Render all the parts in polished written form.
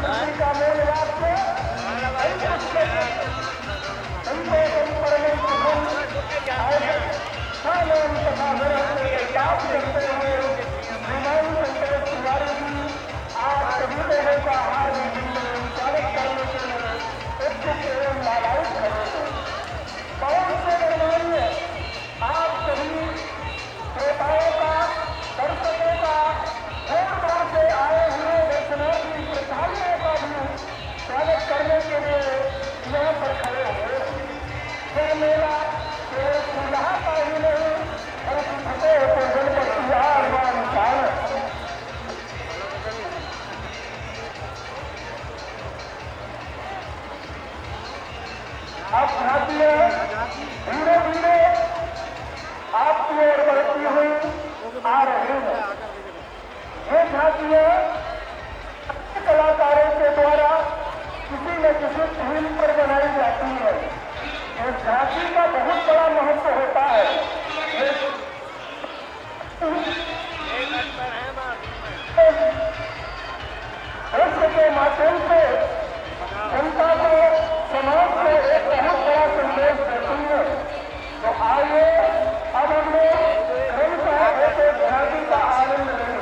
किसी का मेल वाक्य बात करते हुए हनुमान शंकर तिवारी जी आप सभी लोगों का हार्दिक स्वागत करने के लिए उत्सुक एवं लालायित करेंगे। कौन से निर्माण्य आप सभी श्रोताओं का, दर्शकों का, दूर दूर से आए हुए दर्शनार्थी श्रद्धालुओं का भी स्वागत करने के लिए यहाँ पर खड़े हुए। यह मेला केवल सुलह का ही नहीं बल्कि फतेहपुर जनपद की आरमान शान है। आप झांकियां धीरे धीरे आपकी ओर बढ़ती हुई आ रही है। ये झांकियां कलाकारों के द्वारा किसी न किसी थीम पर बनाई जाती है। इस झांकी का बहुत बड़ा महत्व होता है। दृश्य के माध्यम से जनता को, समाज को एक बहुत बड़ा संदेश देती है। तो आइए अब हम लोग क्रमशः ऐसे झांकी का आनंद लेंगे।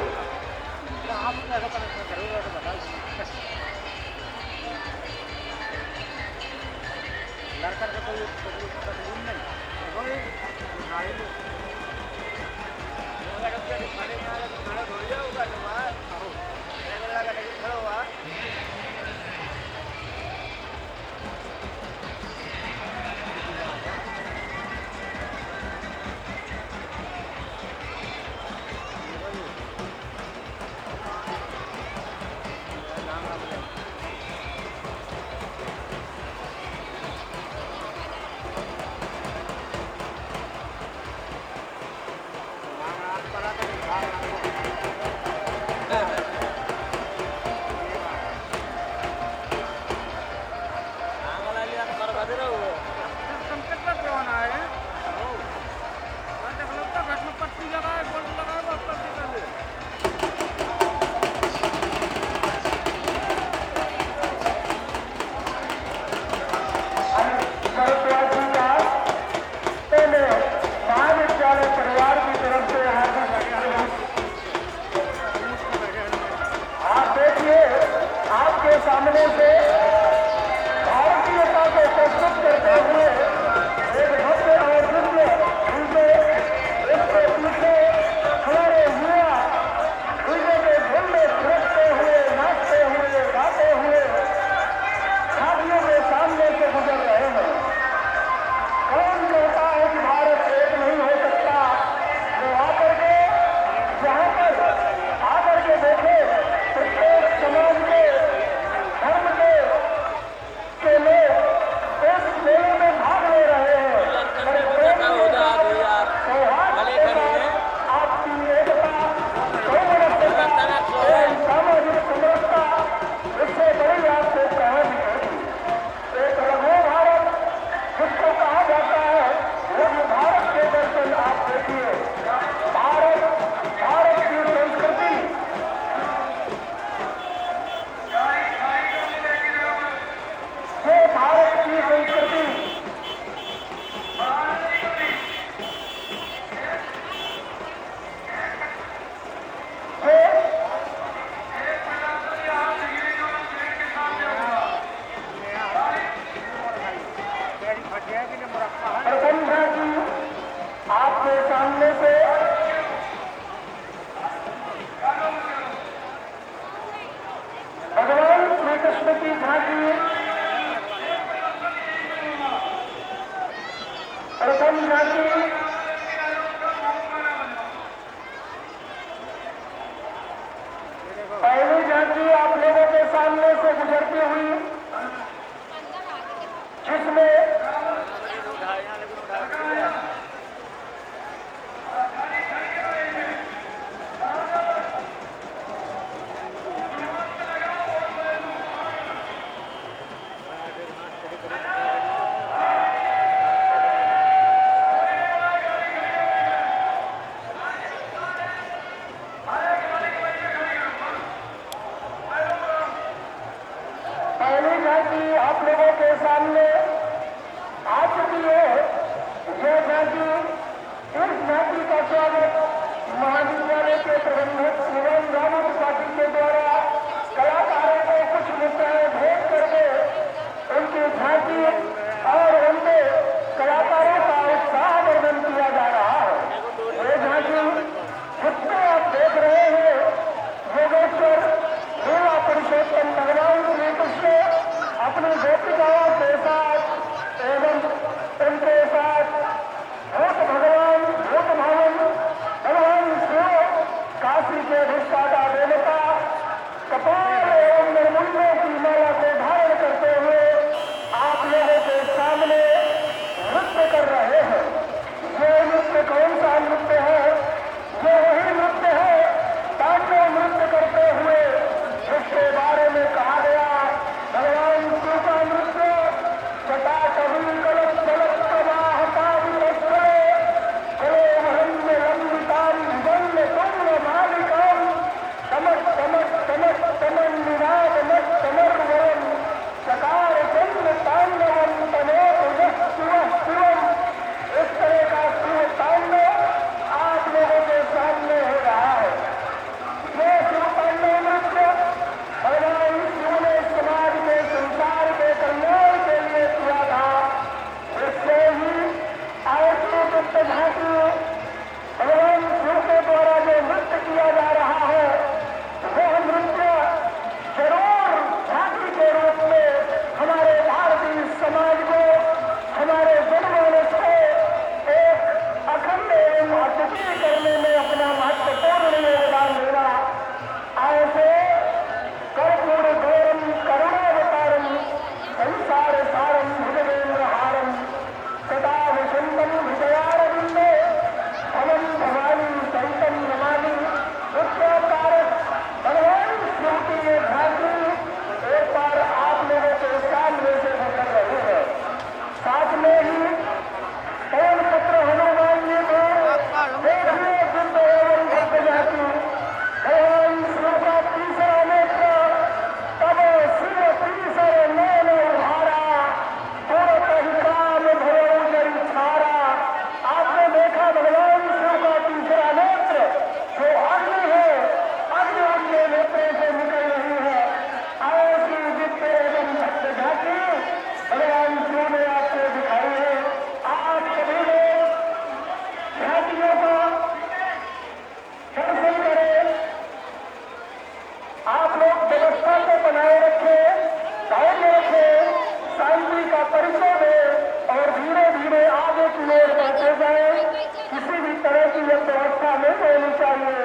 पहली झांकी आप लोगों के सामने आ चुकी है। यह झांकी, इस झांकी का स्वागत महाविद्यालय के प्रबंधक एवं रावत पार्टी के द्वारा कलाकारों को कुछ मुद्राएं भेंट करके उनकी झांकी और उनके कलाकारों का उत्साह वर्धन किया जा रहा है। ये झांकी जिसमें आप देख रहे हैं योगेश्वर लीला पुरुषोत्तम भगवान श्री कृष्ण अपनी गोपिकाओं के साथ एवं उनके साथ भूत भगवान भूत भवन भगवान शिव काशी के अधिष्ठाता देवता कपाल एवं निर्मुंडों की माला को धारण करते हुए आप लोगों के सामने नृत्य कर रहे हैं। ये नृत्य कौन सा नृत्य है? ये वही नृत्य है तांडव नृत्य करते हुए जिसके बारे में कहा गया भगवान शिव का नृत्य जटा कभी कलप कलप प्रवाह काव्य चलो वरण्य लंबिताम विजन्य तुम मालिकाम तमक तमक तमक तमन निराग मत तमर वरम चकार चंद्र तांडवम तमोत शिव शिवम। इस तरह का शिव तांडव आप लोगों के सामने हो रहा है। ये शिव तांडव नृत्य भगवान शिव ने समाज के संसार के कल्याण के लिए किया था। इससे ही आयती नृत्य झांकी भगवान शिव के द्वारा जो नृत्य किया जा रहा है वह नृत्य जरूर झांकी के रूप में हमारे भारतीय समाज को हमारे जनमानस को एक अखंड एवं अद्वितीय करने में अपना महत्वपूर्ण योगदान देगा। ऐसे कर्पूर गौरम करुणावतारम संसार सारम भुजगेन्द्र हारम सदा वसंतम हृदयारविंदे भवम भवानी संतम नमामि। नृत्योकारक भगवान शिव की ये झांकी एक बार आप लोगों के सामने से गुजर रही है। साथ में ही पवन पुत्र हनुमान जी को देखिए सिद्ध एवं भक्त झांकी भगवान शिव का तीसरा नेत्र तब शिव तीसर नयन उभारा तुरत ही काम भरो जरी छारा। आपने देखा भगवान शिव का तीसरा नेत्र जो अग्नि है, अग्नि उनके नेत्रों से निकल रही है। ऐसी दिव्य एवं भक्त झांकी भगवान शिव ने आपको दिखाई है। आप सभी लोग झांकियों का दर्शन करें। आप लोग व्यवस्था को बनाए रखें, धैर्य रखें, शांति का परिचय दें और धीरे धीरे आगे की ओर बढ़ते जाए। किसी भी तरह की यह व्यवस्था नहीं होनी चाहिए।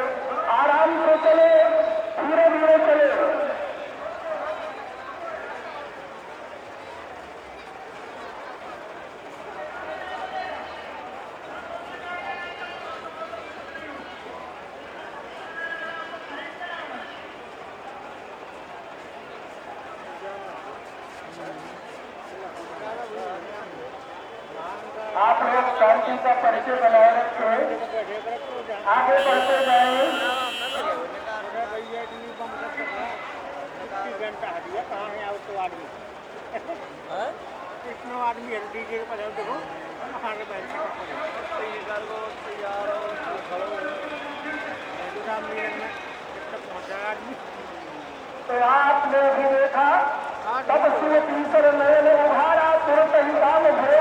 आराम से चले, धीरे धीरे चले। आप लोग शांति का परिचय बनाए रखें, आगे बढ़ते जाएं। कहाँ है आप तो आदमी कितना आदमी है डीजे के पास देखो कहाँ के बैठ पहुँचा आदमी। तो आपने भी देखा तब शिव तीसरे नयन उभारा तुरंत ही काम भरे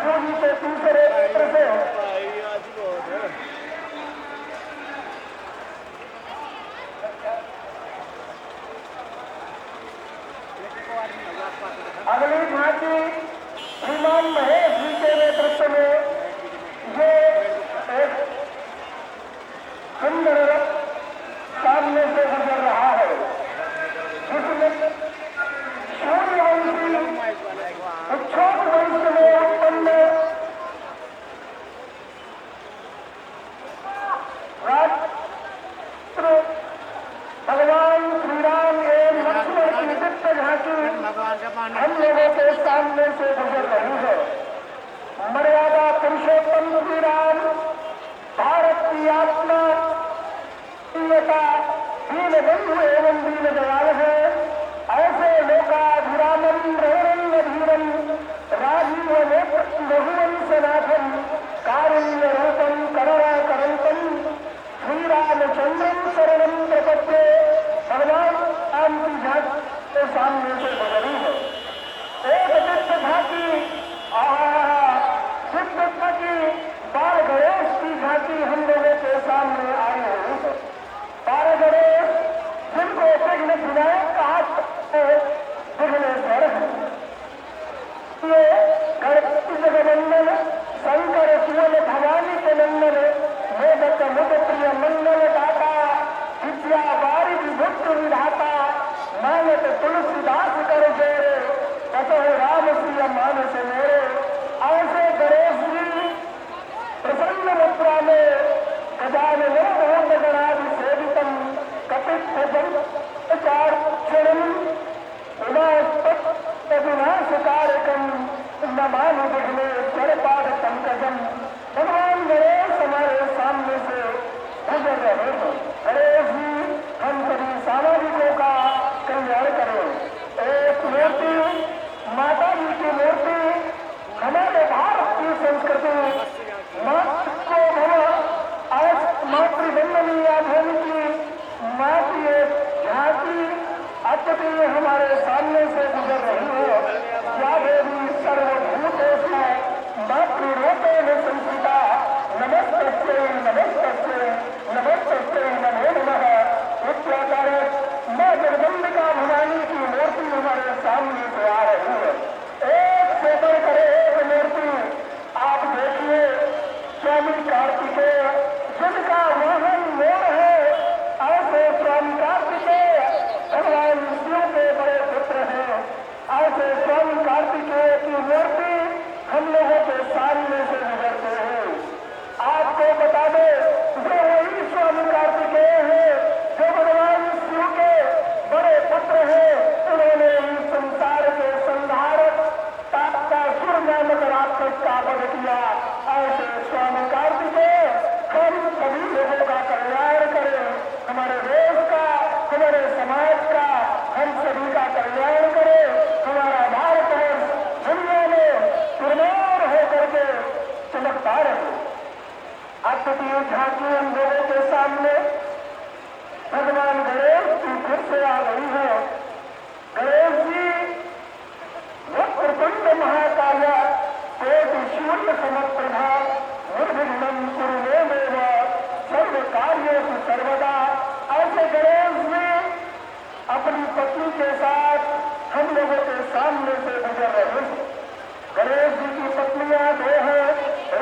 शिव जी के तीसरे नेत्र से अगली झांकी श्रीमान महेश जी के नेतृत्व में ये एक सुंदर रथ सामने से गुजर रहा है जिसमें सूर्यवंशी उच्छोट वंश में उत्पन्न राष्ट्र भगवान श्री राम एवं लक्ष्मण की दिव्य झांकी हम लोगों के सामने से गुजर रही है। मर्यादा पुरुषोत्तम श्री राम भारत की आत्मा दीन बंधु एवं दीन दयाल है। ऐसे सामने से गुजरी है। एक दिव्य झांकी, दिव्य की बाल गणेश की झांकी हम लोगों के सामने आई हुई है। बाल गणेश जिनको विघ्न विनायक कहा विघ्नेश्वर है। ये गणपति जगवंदन शंकर सुवन भवानी के नंदन मोदक मुद प्रिय मंगल दाता विद्या बारी विभुक्त विधाता मानत तुलसीदास कर जोरे कतो राम सिया मानस मेरे। ऐसे गणेश जी प्रसन्न मुद्रा में गजानन भूत गणादि सेवितम कपित चार क्षण विनाश कारकम नमामि विघ्नेश्वर पाद पंकजम। भगवान गणेश हमारे सामने से गुजर रहे हैं। गणेश जी हम सभी सामाजिकों का कल्याण करें। एक मूर्ति माता जी की मूर्ति हमारे भारत की संस्कृति मातृ मातृवंदनी आधुनिक की माँ की एक झांकी अत्यधिक हमारे सामने से गुजर रही है। या देवी सर्वभूतेषु मातृरूपेण संस्थिता नमस्तस्यै नमस्तस्यै नमस्तस्यै नमो नमः। इत्याकार माँ जगदम्बिका भवानी की मूर्ति हमारे सामने से आ रही है। एक से बढ़कर एक मूर्ति आप देखिए। स्वामी कार्तिकेय जिनका वाहन मोर है, ऐसे स्वामी कार्तिकेय भगवान विष्णु के बड़े पुत्र हैं। ऐसे स्वामी कार्तिकेय की मूर्ति हम लोगों के सामने से गुजरते हैं। आपको बता दे जो वही स्वामी कार्तिकेय है जो भगवान विष्णु के बड़े पुत्र हैं। उन्होंने इस संसार के संहारक तात्कासुर नामक राक्षस का वध किया। ऐसे स्वामी कार्तिकेय हम सभी लोगों का कल्याण करें, हमारे देश का, हमारे समाज का, हम सभी का कल्याण करें। हमारा भारतवर्ष दुनिया में निर्माण होकर के चमकता रहे। अत्यधिक झांकी हम लोगों के सामने भगवान गणेश की फिर से आ गई है। गणेश जी वक्रतुंड महाकाय कोटि सूर्य समप्रभा निर्विघ्नं कुरु मे देव सर्व कार्येषु सर्वदा। ऐसे गणेश जी अपनी पत्नी के साथ हम लोगों के सामने से गुजर रहे हैं। गणेश जी की पत्नियां दो हैं,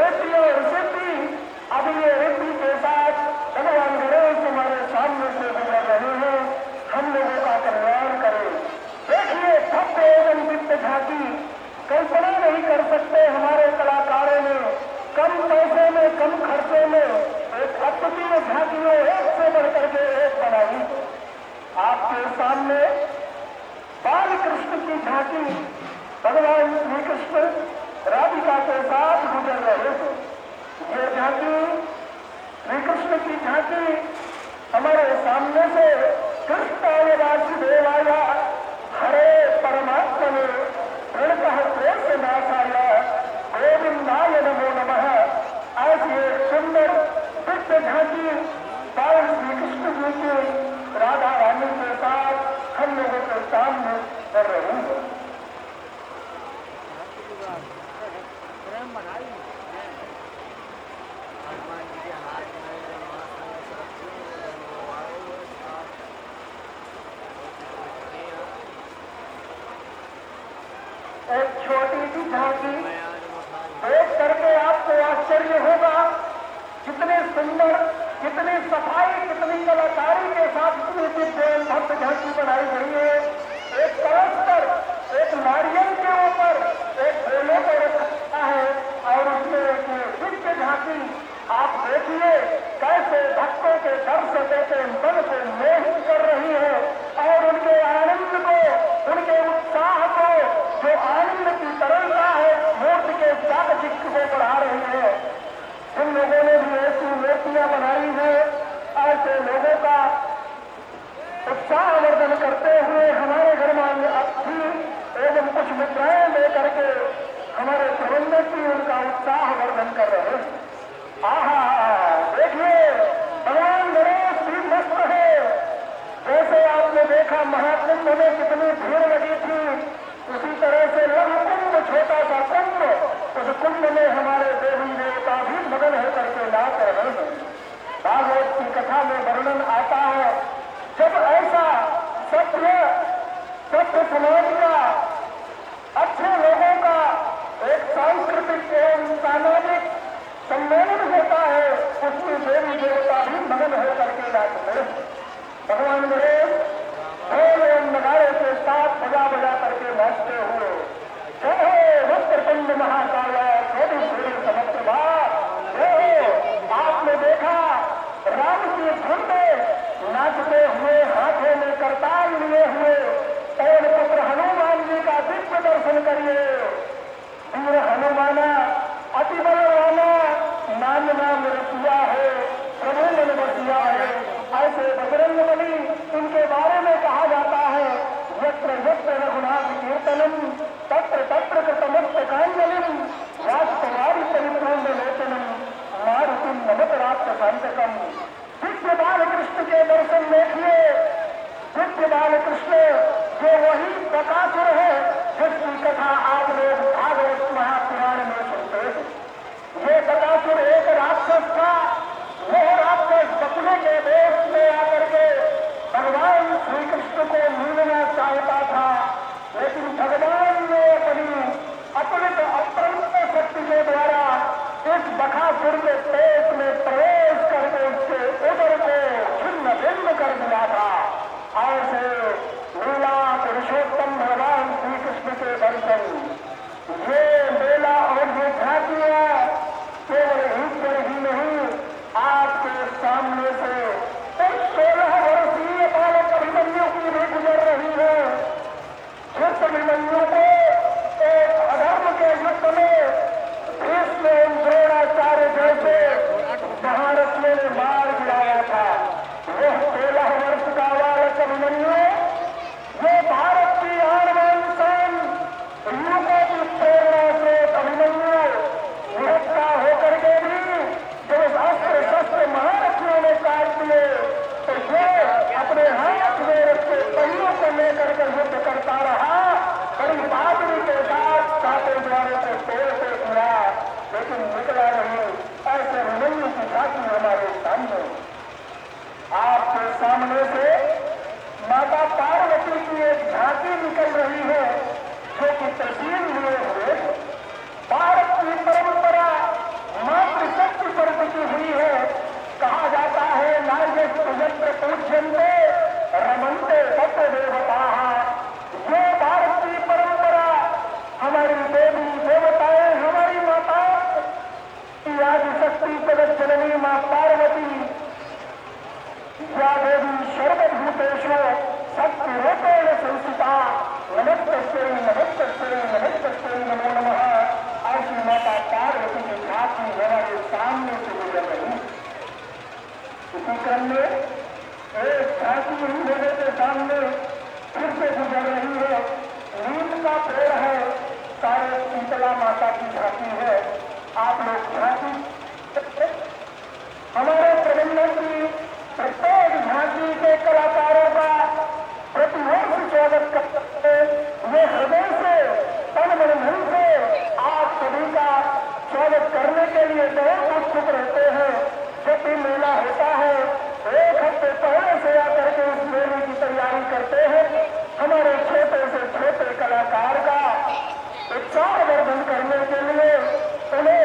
ऋद्धि और सिद्धि। अब ये ऋद्धि के साथ भगवान गणेश हमारे सामने से गुजर रहे हैं। हम लोगों का कल्याण करें। देखिए भव्य एवं दिव्य झांकी कल्पना नहीं कर सकते हमारे कलाकारों ने कम पैसे में कम खर्चे में एक अद्वितीय झांकियों एक से बढ़कर के एक बनाई। आपके सामने बाल कृष्ण की झांकी भगवान श्री कृष्ण राधिका के साथ गुजर रहे थे। ये झांकी श्री कृष्ण की झांकी हमारे सामने से कृष्णाय वासुदेवाय हरे परमात्मने प्रणतः क्लेशनाशाय गोविंदाय नमो नमः। ऐसी एक सुंदर दिव्य झांकी बाल श्री कृष्ण जी की राधा रानी के साथ हम लोगों के सामने कर रही है। प्रेम बनाई एक छोटी सी झांकी देख करके आपको आश्चर्य होगा कितने सुंदर, कितनी सफाई, कितनी कलाकारी के साथ इतनी दिव्य भव्य झांकी बनाई गई है। एक कलश पर एक नारियल के ऊपर एक भोले को रखा है और उसमें एक दिव्य झांकी आप देखिए कैसे भक्तों के दर्शन देते मन को मोहित कर रही है और उनके आनंद को, उनके उत्साह को, जो आनंद की तरलता है मूर्ति के चाकचिक को बढ़ा रही है। उन लोगों ने भी ऐसी मूर्तियां बनाई है। ऐसे लोगों का उत्साहवर्धन करते हुए हमारे घर में अच्छी एवं कुछ मुद्राएं लेकर के हमारे प्रबंधक भी उनका उत्साहवर्धन कर रहे हैं। आहा देखिए भगवान गणेश भी मस्त है। जैसे आपने देखा महाकुंभ में कितनी भीड़ देवी देवता भी मगन होकर के नाचते। भगवान गणेश ढोल एवं नगाड़े के साथ बजा बजा करके नाचते हुए जय हो वक्रतुंड महाकाय कोटि सूर्य समप्रभा। आपने देखा राम की धुन में नाचते हुए हाथों में करताल लिए हुए पवन पुत्र हनुमान जी का दिव्य दर्शन करिए। वीर हनुमाना अति बलवाना नाम नाम रसिया है प्रभु मन बसिया है। ऐसे बजरंग बली इनके बारे में कहा जाता है यत्र यत्र रघुनाथ कीर्तनम तत्र तत्र कृतमस्त कांजलिम राष्ट्रवादी परिपूर्ण लोचनम मारुतिम नमत राष्ट्र शांतकम। दिव्य बाल कृष्ण के दर्शन देखिए। दिव्य बाल कृष्ण जो वही बकासुर है जिसकी कथा आप लोग भागवत महापुराण में सुनते हैं। ये बकासुर एक राक्षस था। वो राक्षस बकने के देश में आकर के भगवान श्री कृष्ण को मिलना चाहता था, लेकिन भगवान ने अपनी अपरित अप्रमित शक्ति के द्वारा इस बकासुर के पेट में प्रवेश करके उसके उदर को छिन्न भिन्न कर दिया था। ऐसे लीला पुरुषोत्तम भगवान श्री कृष्ण के दर्शन, ये मेला और ये झांकियां केवल ईश्वर ही नहीं आपके सामने से 16 वर्षीय बालक अभिमन्यु की भी गुजर रही है। जिस अभिमन्यु को एक अधर्म के युद्ध में भीष्म द्रोणाचार्य जैसे महारथियों ने मार गिराया था, वह 13 वर्ष का बालक अभिमन्यु वो भारत की आन शान युवकों की प्रेरणा से अभिमन्यु गिरफ्तार होकर के भी जब अस्त्र शस्त्र महारथियों ने काट दिए तो ये अपने हाथ में रखे पहियों को लेकर के युद्ध करता रहा। बड़ी बहादुरी के साथ काटे द्वारे को तोड़ते किया, लेकिन निकला नहीं। ऐसे अभिमन्यु की झांकी हमारे सामने, आपके सामने से माता पार्वती की एक झांकी निकल रही है जो कि तस्वीर लिए हुए। भारत की परंपरा मातृशक्ति पर टिकी हुई है। कहा जाता है नार्यस्तु यत्र पूज्यन्ते रमन्ते तत्र देवताः। ये भारत की परंपरा हमारी देवी देवताएं, हमारी माता की आदिशक्ति जगत जननी मां पार्वती या देवी सर्वभूतेषु शक्ति रूपेण संस्थिता नमस्तस्यै नमस्तस्यै नमस्तस्यै नमो नमः। ऐसी माता पार्वती की झांकी हमारे सामने से गुजर रही। इसी क्रम में एक झांकी मेले के सामने फिर से गुजर रही है। नीम का पेड़ है, सारे शीतला माता की झांकी है। आप लोग झांकी हमारे प्रबंधन की प्रत्येक झांकी के कलाकारों का प्रतिवर्ष स्वागत करते हैं। वे हृदय से तन मन धन से आप सभी का स्वागत करने के लिए बहुत उत्सुक रहते हैं। जब भी मेला होता है 1 हफ्ते पहले से आकर के इस मेले की तैयारी करते हैं। हमारे छोटे से छोटे कलाकार का उत्साहवर्धन करने के लिए उन्हें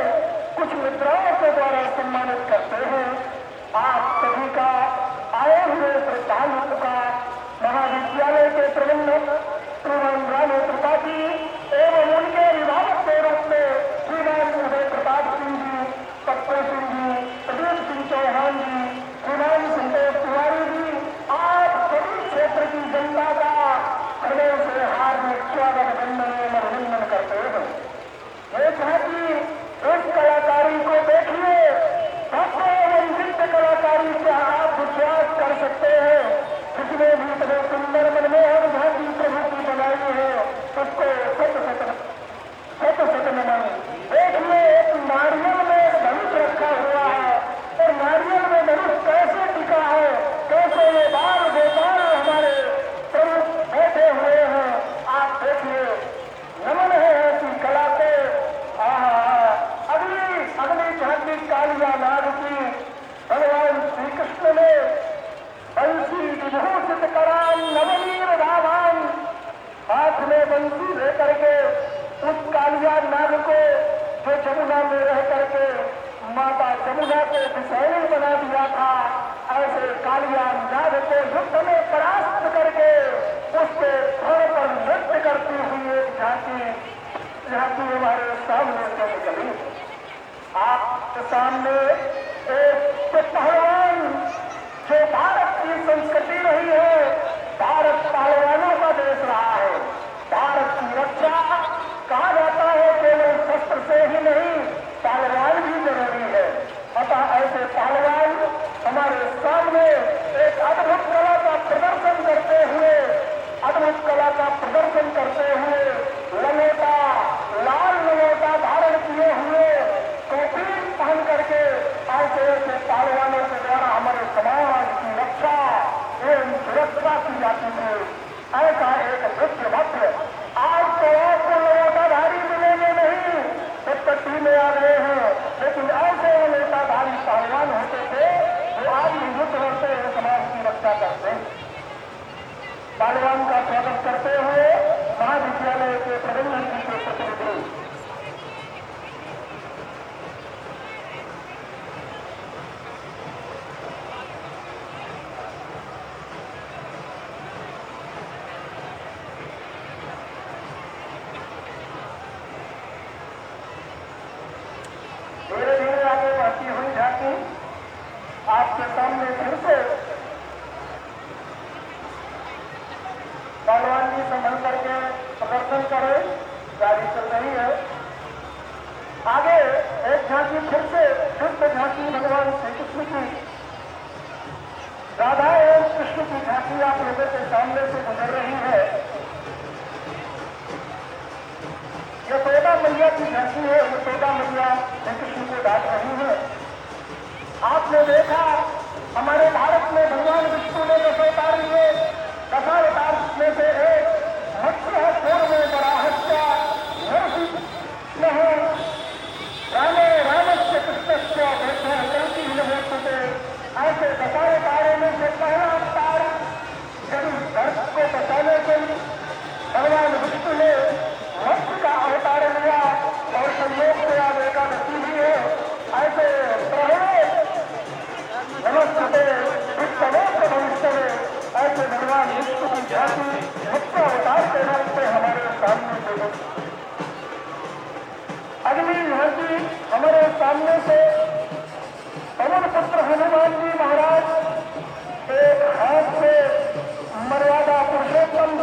कुछ मुद्राओं के द्वारा सम्मानित करते हैं। आप सभी का आए हुए श्रद्धालुओं का महाविद्यालय के प्रबंधक श्रीमान राणे त्रिपाठी एवं उनके अभिभावक के रूप में श्रीमान उदय प्रताप सिंह जी, पप्पू सिंह जी, प्रदीप सिंह चौहान जी, श्रीमान संतोष तिवारी जी, आप सभी क्षेत्र की जनता का हृदय से हार्दिक स्वागत वंदन एवं अभिनंदन करते हैं। ये झांकी इस कलाकारी को देखिए, भव्य एवं नृत्य कलाकारी से आप विश्वास कर सकते हैं। जिसने भी इतने सुंदर मनमोहन झांकी प्रभु की बनाई है उसको सत सत नमन। देखिए एक नारियल में धनुष रखा हुआ है और नारियल में धनुष कैसे टिका है, कैसे ये बाल गोपाल हमारे प्रभु बैठे हुए हैं। आप देखिए नमन है ऐसी कला को। अगली झांकी कालिया नाग की भगवान श्री कृष्ण ने बंसी विभूषित करान नवनीर धावान हाथ में बंसी लेकर के उस कालिया नाग को जो जमुना में रह करके माता जमुना को विषैणी बना दिया था, ऐसे कालियान नाग को युद्ध में परास्त करके उसके धड़ पर नृत्य करती हुई एक झांकी हमारे सामने से निकली। आपके सामने एक पहलवान जो भारत की संस्कृति रही है, भारत पहलवानों का देश रहा है। भारत की रक्षा कहा जाता है केवल शस्त्र से ही नहीं, पहलवान भी जरूरी है। अतः ऐसे पहलवान हमारे सामने एक अद्भुत कला का प्रदर्शन करते हुए लंगोटा, लाल लंगोटा धारण किए हुए, टोपी पहन करके ऐसे ऐसे पहलवानों के द्वारा हमारे समाज की रक्षा एवं सुरक्षा की जाती है। ऐसा एक नृत्य भद्र आज तो आपको लंगोटाधारी मिलेंगे नहीं, विपत्ति में आ रहे हैं, लेकिन ऐसे लंगोटाधारी पहलवान होते थे जो आज भी युद्ध लड़ते हैं, समाज की रक्षा करते हैं। पहलवान का स्वागत करते हुए महाविद्यालय के प्रबंधन जी के प्रतिनिधि धीरे धीरे आगे बढ़ती हुई झांकी आपके सामने फिर से पहलवान जी संभल करके प्रदर्शन करे, गाड़ी चल रही है। आगे एक झांकी फिर से युद्ध झांकी भगवान श्री कृष्ण की, राधा एवं कृष्ण की झांकी आप लोगों के सामने से गुजर रही है। यशोदा मैया की झांकी है, यशोदा मैया श्री कृष्ण को डांट रही है। आपने देखा हमारे भारत में भगवान विष्णु ने दशावतार लिए, दशावतार में से एक मत्स्य है, पूर्व में बड़ा हत्या नरसिंह है, रामे रामस्य कृष्णस्य भेषः कल्कि नमोस्तुते। ऐसे दशावतारों में से पहला अवतार जब धरती को बचाने के लिए भगवान विष्णु ने मत्स्य का अवतार लिया और संयोग से आप एकादशी भी है। ऐसे नमस्ते विष्णुलोक भविष्य में ऐसे भगवान विष्णु की झांकी मुख्य अवतार के रूप में हमारे सामने से अगली झांकी हमारे सामने से पवन पुत्र हनुमान जी महाराज एक हाथ से मर्यादा पुरुषोत्तम